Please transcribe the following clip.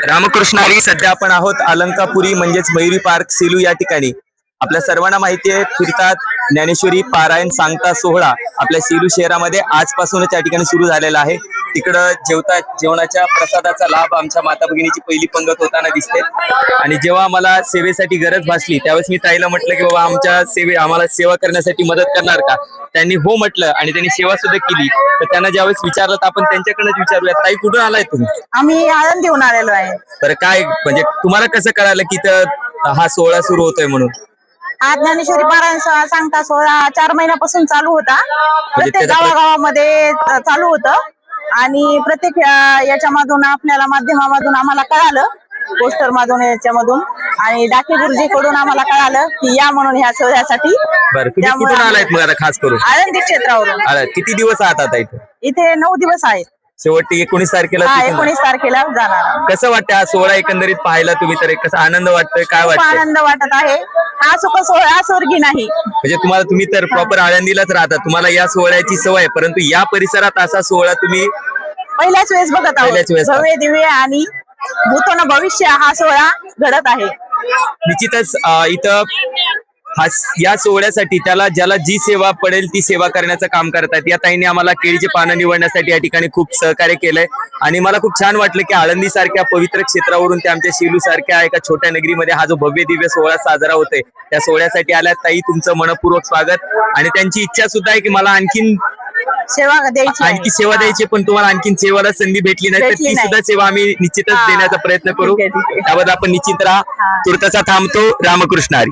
रामकृष्णारी. सध्या आपण आहोत अलंकापुरी म्हणजेच मयुरी पार्क सेलू या ठिकाणी. आपल्या सर्वांना माहिती आहे फिरतात ज्ञानेश्वरी पारायण सांगता सोहळा आपल्या सेलू शहरामध्ये आजपासूनच या ठिकाणी सुरू झालेला आहे. तिकडं जेवणाच्या प्रसादाचा लाभ आमच्या माता भगिनीची पहिली पंगत होताना दिसते. आणि जेव्हा मला सेवेसाठी गरज भासली त्यावेळेस मी ताईला म्हटलं की बाबा आम्हाला सेवा करण्यासाठी मदत करणार का. त्यांनी हो म्हटलं आणि त्यांनी सेवा सुद्धा केली. तर त्यांना ज्यावेळेस विचारलं तर आपण त्यांच्याकडेच विचारूया. ताई, कुठून आलाय तुम्ही? आम्ही आळंदीहून आलेलो आहे. तर काय म्हणजे तुम्हाला कसं कळालं की हा सोहळा सुरू होतोय म्हणून? आज ज्ञानेश्वरी पारायण सांगता सोहळा 4 महिन्यापासून चालू होता. प्रत्येक गावागावामध्ये चालू होतं आणि प्रत्येक याच्यामधून आपल्याला माध्यमामधून आम्हाला कळालं, पोस्टर मधून याच्यामधून आणि डाके गुरुजीकडून आम्हाला कळालं की या म्हणून ह्या सोहळ्यासाठी. बरं, तुम्ही कुठून आलायत मग आता खास करून? आळंदी क्षेत्रावरून. किती दिवस आहात आता इथे? इथे 9 दिवस आहेत. शेवटी 19 तारखेला 19 तारखेला जाणार. कसं वाटतं हा सोहळा एकंदरीत पाहायला तुम्ही? तर कसा आनंद वाटतोय, काय वाटतं? आनंद वाटत आहे. हा सुख सोहळा स्वर्गी नाही. म्हणजे तुम्ही तर प्रॉपर आळंदीलाच राहता, तुम्हाला या सोहळ्याची सवय आहे, परंतु या परिसरात असा सोहळा तुम्ही पहिल्याच वेळेस बघत आहोत. भव्य दिव्य आणि भूतोन भविष्य हा सोहळा घडत आहे. निश्चितच इथं या सोहळ्यासाठी ज्याला जी सेवा पडेल ती सेवा करण्याचं काम करतात. या ताईने आम्हाला केळीचे पानं निवडण्यासाठी या ठिकाणी खूप सहकार्य केलंय आणि मला खूप छान वाटलं की आळंदी सारख्या पवित्र क्षेत्रावरून ते आमच्या सेलू सारख्या एका छोट्या नगरीमध्ये हा जो भव्य दिव्य सोहळा साजरा होतोय त्या सोहळ्यासाठी आल्यात. ताई, तुमचं मनपूर्वक स्वागत. आणि त्यांची इच्छा सुद्धा आहे की मला आणखी सेवा द्यायची, पण तुम्हाला आणखीन सेवाला संधी भेटली नाही तर ती सुद्धा सेवा आम्ही निश्चितच देण्याचा प्रयत्न करू. त्याबद्दल आपण निश्चित राहा. तुर्तासा थांबतो. रामकृष्ण हरी.